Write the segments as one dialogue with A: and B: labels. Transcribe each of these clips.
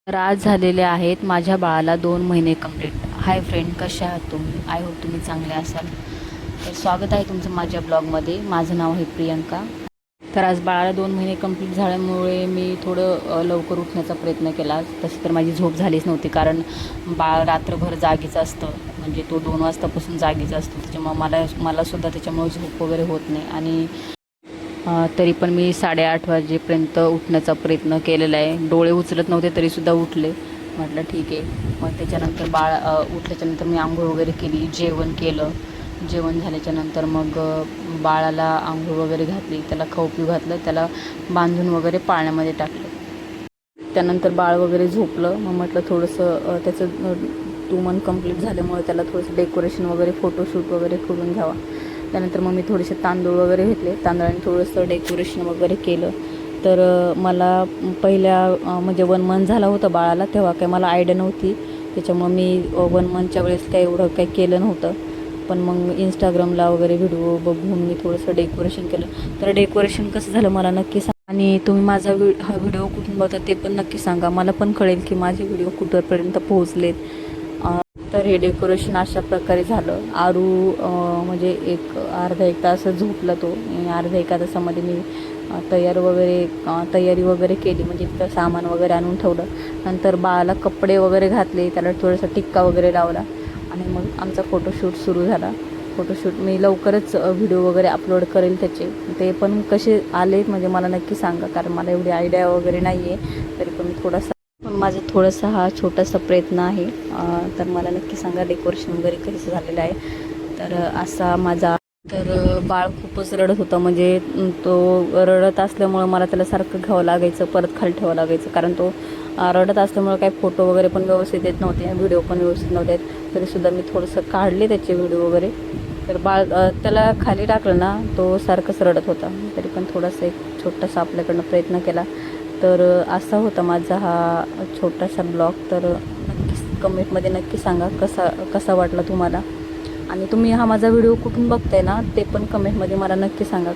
A: तर आज झालेले आहेत माझ्या बाळाला 2 महिने कंप्लीट. हाय फ्रेंड, कशा आहात तुम्ही? आय होप तुम्ही चांगले असाल. तर स्वागत आहे तुमचं माझ्या ब्लॉगमध्ये. माझं नाव आहे प्रियंका. तर आज बाळाला 2 महिने कंप्लीट झाल्यामुळे मी थोडं लवकर उठण्याचा प्रयत्न केला. तशी तर माझी झोप झालीच नव्हती, कारण बाळ रात्रभर जागीच असतं. म्हणजे तो 2 वाजतापासून जागीच असतो. त्याच्यामुळे मलासुद्धा त्याच्यामुळे झोप वगैरे होत नाही. आणि तरी पण मी 8:30 वाजेपर्यंत उठण्याचा प्रयत्न केलेला आहे. डोळे उचलत नव्हते तरीसुद्धा उठले. म्हटलं ठीक आहे. मग त्याच्यानंतर बाळ उठल्याच्यानंतर मी आंघोळ वगैरे केली, जेवण केलं. जेवण झाल्याच्यानंतर मग बाळाला आंघोळ वगैरे घातली, त्याला खाऊ पिऊ घातलं, त्याला बांधून वगैरे पाळण्यामध्ये टाकलं. त्यानंतर बाळ वगैरे झोपलं. मग म्हटलं थोडंसं त्याचं 2 मंथ कंप्लीट झाल्यामुळे त्याला थोडंसं डेकोरेशन वगैरे, फोटोशूट वगैरे करून घ्यावा. त्यानंतर मग मी थोडेसे तांदूळ वगैरे घेतले, तांदळाने थोडंसं डेकोरेशन वगैरे केलं. तर मला पहिल्या म्हणजे 1 मंथ झाला होता बाळाला, तेव्हा काही मला आयडिया नव्हती. त्याच्यामुळं मी 1 मंथच्या वेळेस काही एवढं काही केलं नव्हतं. पण मग इंस्टाग्रामला वगैरे व्हिडिओ बघून मी थोडंसं डेकोरेशन केलं. तर डेकोरेशन कसं झालं मला नक्की सांगा. आणि तुम्ही माझा हा व्हिडिओ कुठून बघता ते पण नक्की सांगा. मला पण कळेल की माझे व्हिडिओ कुठपर्यंत पोहोचलेत. तर हे डेकोरेशन अशा प्रकारे झालं. आरू म्हणजे अर्धा एक तास झोपला तो. आणि अर्धा एका तासामध्ये मी तयारी वगैरे केली, म्हणजे तिथं सामान वगैरे आणून ठेवलं. नंतर बाळाला कपडे वगैरे घातले, त्याला थोडासा टिक्का वगैरे लावला. आणि मग आमचा फोटोशूट सुरू झाला. फोटोशूट मी लवकरच व्हिडिओ वगैरे अपलोड करेल त्याचे. ते पण कसे आले म्हणजे मला नक्की सांगा, कारण मला एवढी आयडिया वगैरे नाही आहे. तरी पण माझा थोडासा हा छोटासा प्रयत्न आहे. तर मला नक्की सांगा डेकोरेशन वगैरे कसं झालेलं आहे. तर असा माझा बाळ खूपच रडत होता. म्हणजे तो रडत असल्यामुळं मला त्याला सारखं घ्यावं लागायचं, परत खाली ठेवावं लागायचं, कारण तो रडत असल्यामुळं काही फोटो वगैरे पण व्यवस्थित येत नव्हते, व्हिडिओ पण व्यवस्थित नव्हते येत. तरीसुद्धा मी थोडंसं काढले त्याचे व्हिडिओ वगैरे. तर बाळ त्याला खाली टाकलं ना, तो सारखंच रडत होता. तरी पण थोडासा एक छोटासा आपल्याकडनं प्रयत्न केला. तर असा होता माझा हा छोटासा ब्लॉग. तर नक्कीच कमेंटमध्ये नक्की सांगा कसा कसा वाटला तुम्हाला. आणि तुम्ही हा माझा व्हिडिओ कुठून बघताय ना, ते पण कमेंटमध्ये मला नक्की सांगा.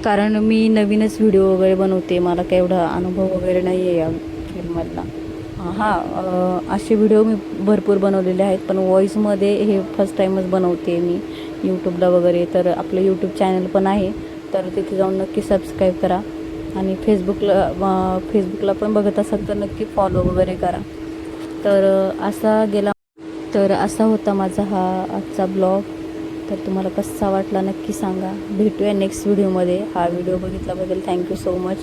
A: कारण मी नवीनच व्हिडिओ वगैरे बनवते. मला काही एवढा अनुभव वगैरे नाही आहे या फिल्ममधला. असे व्हिडिओ मी भरपूर बनवलेले आहेत, पण व्हॉईसमध्ये हे फर्स्ट टाईमच बनवते मी यूट्यूबला वगैरे. तर आपलं यूट्यूब चॅनल पण आहे, तर तिथे जाऊन नक्की सबस्क्राईब करा. आणि फेसबुकला पण बघत असाल तर नक्की फॉलो वगैरे करा. तर असा होता माझा हा आजचा ब्लॉग. तर तुम्हाला कसा वाटला नक्की सांगा. भेटूया नेक्स्ट व्हिडिओमध्ये. हा व्हिडिओ बघितल्याबद्दल थँक्यू सो मच.